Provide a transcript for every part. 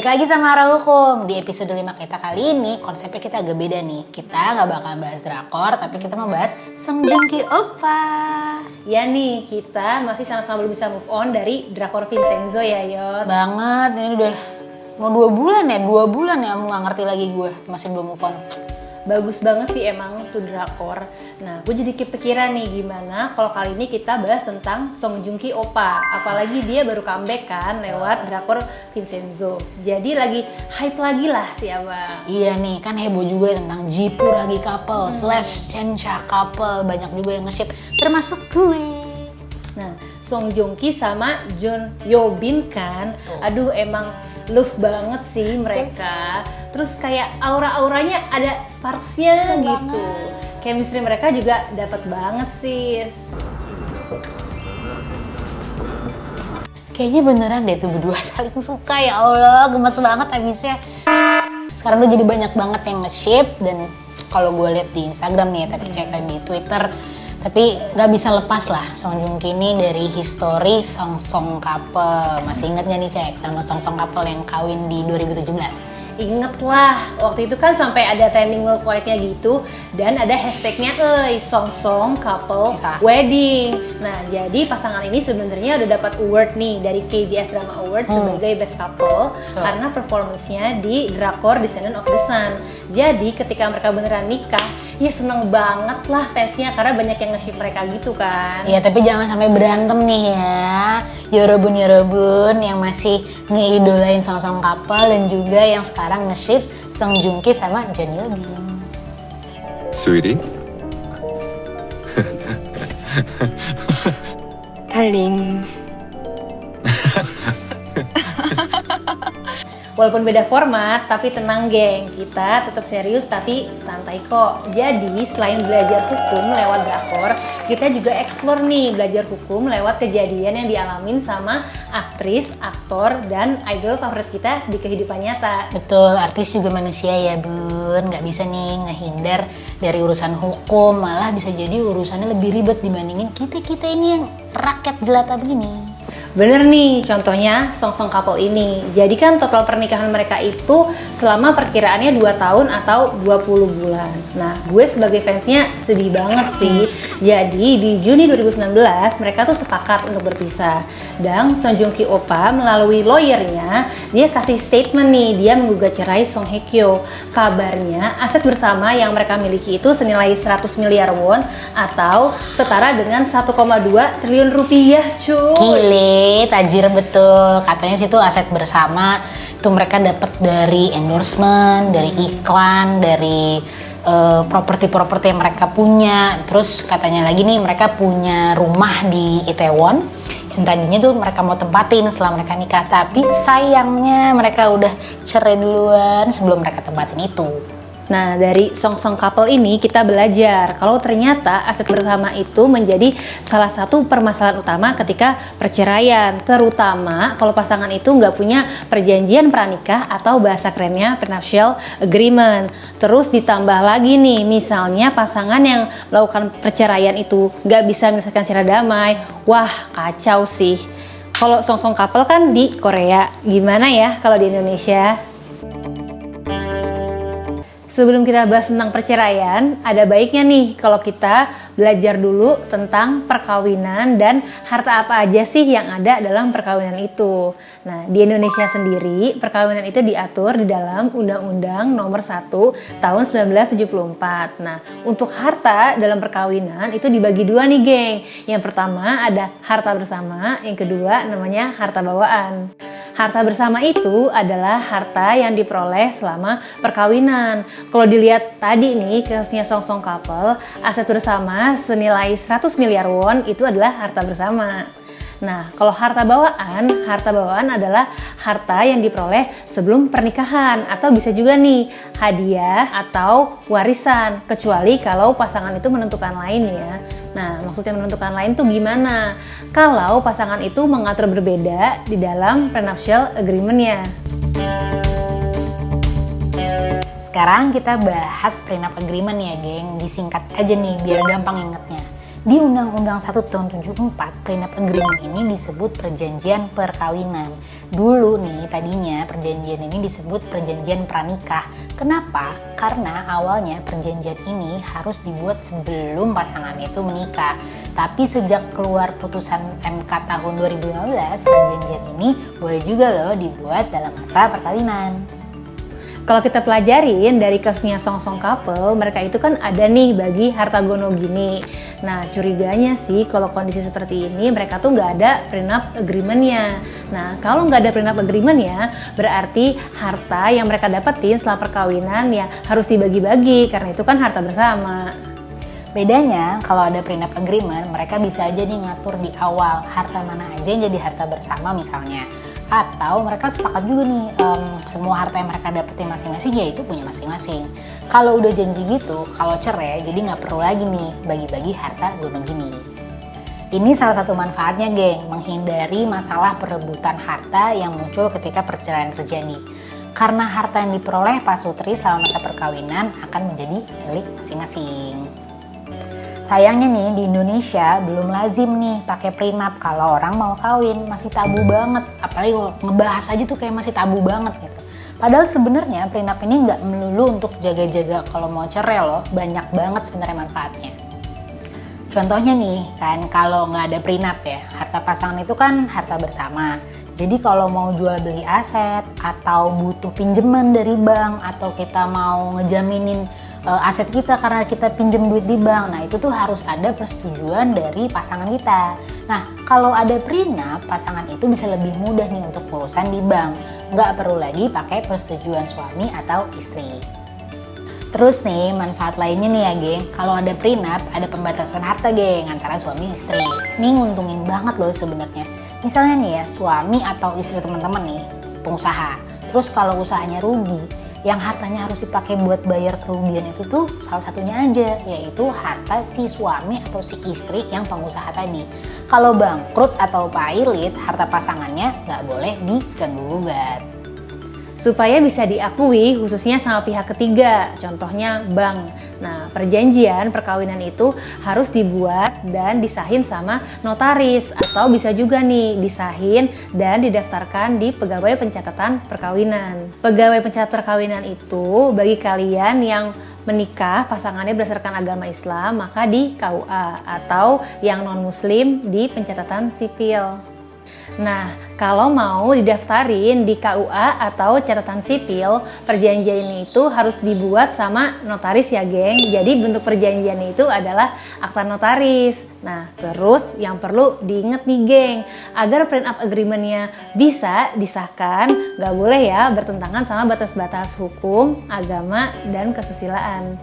Balik lagi sama Arah Hukum. Di episode 5 kita kali ini konsepnya kita agak beda nih. Kita gak bakal bahas drakor, tapi kita mau bahas Song Joong Ki Oppa. Ya nih, kita masih sama-sama belum bisa move on dari drakor Vincenzo ya, Yor. Banget, ini udah mau 2 bulan ya, 2 bulan ya, aku gak ngerti lagi gue, masih belum move on. Bagus banget sih emang tuh drakor. Nah, gue jadi kepikiran nih gimana kalau kali ini kita bahas tentang Song Joong Ki Oppa. Apalagi dia baru comeback kan lewat drakor Vincenzo. Jadi lagi hype lagi lah si Abang. Iya nih, kan heboh juga tentang Jipu lagi couple slash Chensha couple. Banyak juga yang nge-ship, termasuk gue. Nah, Song Joong Ki sama Jeon Yo Bin kan, aduh emang love banget sih mereka. Terus kayak aura-auranya ada sparksnya gitu. Chemistry mereka juga dapat banget sih. Kayaknya beneran deh tuh berdua saling suka, ya Allah, gemes banget abisnya. Sekarang tuh jadi banyak banget yang nge-ship, dan kalau gue lihat di Instagram nih, tapi cek di Twitter, tapi gak bisa lepas lah Song Joong Ki ini dari history Song Song couple. Masih inget gak nih Cek sama Song Song couple yang kawin di 2017? Inget lah, waktu itu kan sampai ada trending worldwide-nya gitu, dan ada hashtagnya Song Song couple wedding. Nah, jadi pasangan ini sebenarnya udah dapat award nih dari KBS Drama Award sebagai best couple karena performance-nya di drakor Descendant of the Sun. Jadi ketika mereka beneran nikah, ya seneng banget lah fansnya karena banyak yang nge-ship mereka gitu kan. Iya, tapi jangan sampai berantem nih ya, Yorobun yang masih ngeidolain Song Song couple dan juga yang sekarang nge-ship Song Joong Ki sama Jeon Yo Bin. Sweetie? 달링. Walaupun beda format, tapi tenang geng, kita tetap serius tapi santai kok. Jadi selain belajar hukum lewat drakor, kita juga explore nih belajar hukum lewat kejadian yang dialamin sama aktris, aktor, dan idol favorit kita di kehidupan nyata. Betul, artis juga manusia ya bun, nggak bisa nih ngehindar dari urusan hukum, malah bisa jadi urusannya lebih ribet dibandingin kita ini yang rakyat jelata begini. Bener nih, contohnya Song Song couple ini. Jadi kan total pernikahan mereka itu selama perkiraannya 2 tahun atau 20 bulan. Nah, gue sebagai fansnya sedih banget sih. Jadi di Juni 2019 mereka tuh sepakat untuk berpisah. Dan Song Joong Ki Oppa melalui lawyernya, dia kasih statement nih, dia menggugat cerai Song Hye Kyo. Kabarnya aset bersama yang mereka miliki itu senilai 100 miliar won atau setara dengan 1,2 triliun rupiah cuy. Gile, tajir betul. Katanya sih itu aset bersama itu mereka dapat dari endorsement, dari iklan, dari properti-properti yang mereka punya. Terus katanya lagi nih mereka punya rumah di Itaewon yang tadinya tuh mereka mau tempatin setelah mereka nikah, tapi sayangnya mereka udah cerai duluan sebelum mereka tempatin itu. Nah, dari Song Song couple ini kita belajar kalau ternyata aset bersama itu menjadi salah satu permasalahan utama ketika perceraian, terutama kalau pasangan itu nggak punya perjanjian pranikah atau bahasa kerennya prenuptial agreement. Terus ditambah lagi nih, misalnya pasangan yang melakukan perceraian itu nggak bisa menyelesaikan secara damai, wah kacau sih. Kalau Song Song couple kan di Korea, gimana ya kalau di Indonesia? Sebelum kita bahas tentang perceraian, ada baiknya nih kalau kita belajar dulu tentang perkawinan dan harta apa aja sih yang ada dalam perkawinan itu. Nah, di Indonesia sendiri, perkawinan itu diatur di dalam Undang-Undang Nomor 1 Tahun 1974. Nah, untuk harta dalam perkawinan itu dibagi 2 nih, geng. Yang pertama ada harta bersama, yang kedua namanya harta bawaan. Harta bersama itu adalah harta yang diperoleh selama perkawinan. Kalau dilihat tadi nih kasusnya Song Song couple, aset bersama senilai 100 miliar won itu adalah harta bersama. Nah, kalau harta bawaan adalah harta yang diperoleh sebelum pernikahan atau bisa juga nih hadiah atau warisan, kecuali kalau pasangan itu menentukan lain ya. Nah, maksudnya menentukan lain tuh gimana? Kalau pasangan itu mengatur berbeda di dalam prenuptial agreement-nya. Sekarang kita bahas prenup agreement ya geng, disingkat aja nih biar gampang ingetnya. Di Undang-Undang 1 tahun 74, prenup agreement ini disebut perjanjian perkawinan. Dulu nih tadinya perjanjian ini disebut perjanjian pranikah. Kenapa? Karena awalnya perjanjian ini harus dibuat sebelum pasangan itu menikah. Tapi sejak keluar putusan MK tahun 2015, perjanjian ini boleh juga loh dibuat dalam masa perkawinan. Kalau kita pelajarin dari kasusnya Song-Song couple, mereka itu kan ada nih bagi harta gono gini. Nah, curiganya sih kalau kondisi seperti ini mereka tuh nggak ada prenup agreement-nya. Nah, kalau nggak ada prenup agreement-nya, berarti harta yang mereka dapetin setelah perkawinan ya harus dibagi-bagi karena itu kan harta bersama. Bedanya kalau ada prenup agreement, mereka bisa aja nih ngatur di awal harta mana aja yang jadi harta bersama misalnya. Atau mereka sepakat juga nih semua harta yang mereka dapetin masing-masing ya itu punya masing-masing. Kalau udah janji gitu, kalau cerai jadi nggak perlu lagi nih bagi-bagi harta gono gini. Ini salah satu manfaatnya geng, menghindari masalah perebutan harta yang muncul ketika perceraian terjadi. Karena harta yang diperoleh pasutri selama masa perkawinan akan menjadi milik masing-masing. Sayangnya nih di Indonesia belum lazim nih pakai prenup kalau orang mau kawin, masih tabu banget. Apalagi kalau ngebahas aja tuh kayak masih tabu banget gitu. Padahal sebenarnya prenup ini nggak melulu untuk jaga-jaga kalau mau cerai loh, banyak banget sebenarnya manfaatnya. Contohnya nih kan kalau nggak ada prenup ya, harta pasangan itu kan harta bersama. Jadi kalau mau jual beli aset atau butuh pinjaman dari bank atau kita mau ngejaminin aset kita karena kita pinjem duit di bank, nah itu tuh harus ada persetujuan dari pasangan kita. Nah kalau ada prenup, pasangan itu bisa lebih mudah nih untuk urusan di bank, nggak perlu lagi pakai persetujuan suami atau istri. Terus nih manfaat lainnya nih ya geng, kalau ada prenup ada pembatasan harta geng antara suami istri. Ini nguntungin banget loh sebenarnya. Misalnya nih ya suami atau istri teman-teman nih pengusaha, terus kalau usahanya rugi, yang hartanya harus dipakai buat bayar kerugian itu tuh salah satunya aja, yaitu harta si suami atau si istri yang pengusaha tadi. Kalau bangkrut atau pailit, harta pasangannya nggak boleh diganggu-gugat. Supaya bisa diakui khususnya sama pihak ketiga, contohnya bank. Nah, perjanjian perkawinan itu harus dibuat dan disahin sama notaris atau bisa juga nih disahin dan didaftarkan di pegawai pencatatan perkawinan. Pegawai pencatat perkawinan itu bagi kalian yang menikah pasangannya berdasarkan agama Islam maka di KUA atau yang non-muslim di pencatatan sipil. Nah, kalau mau didaftarin di KUA atau catatan sipil, perjanjian itu harus dibuat sama notaris ya geng. Jadi bentuk perjanjian itu adalah akta notaris. Nah, terus yang perlu diingat nih geng, agar prenup agreement-nya bisa disahkan, nggak boleh ya bertentangan sama batas-batas hukum, agama, dan kesusilaan.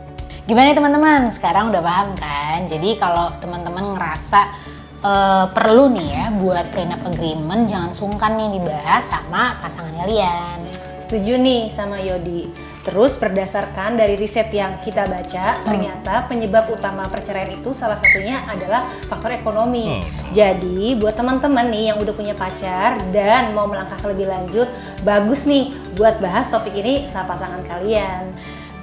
Gimana nih teman-teman? Sekarang udah paham kan? Jadi kalau teman-teman ngerasa perlu nih ya buat prenup agreement, jangan sungkan nih dibahas sama pasangan kalian. Setuju nih sama Yodi. Terus berdasarkan dari riset yang kita baca, ternyata penyebab utama perceraian itu salah satunya adalah faktor ekonomi. Jadi buat teman-teman nih yang udah punya pacar dan mau melangkah lebih lanjut, bagus nih buat bahas topik ini sama pasangan kalian.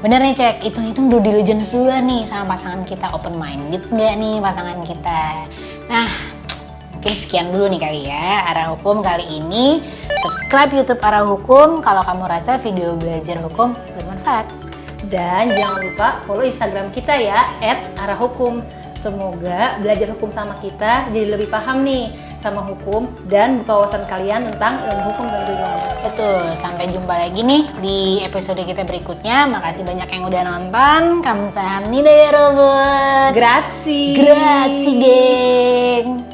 Bener nih cek, hitung-hitung due diligence juga nih sama pasangan kita, open minded nggak nih pasangan kita. Nah, mungkin sekian dulu nih kali ya Arah Hukum kali ini. Subscribe YouTube Arah Hukum kalau kamu rasa video belajar hukum bermanfaat. Dan jangan lupa follow Instagram kita ya @arahhukum. Semoga belajar hukum sama kita jadi lebih paham nih sama hukum dan buka wawasan kalian tentang ilmu hukum tentunya. Betul, sampai jumpa lagi nih di episode kita berikutnya. Makasih banyak yang udah nonton. Kamsahamnida ya Robot. Grazie. Grazie geng.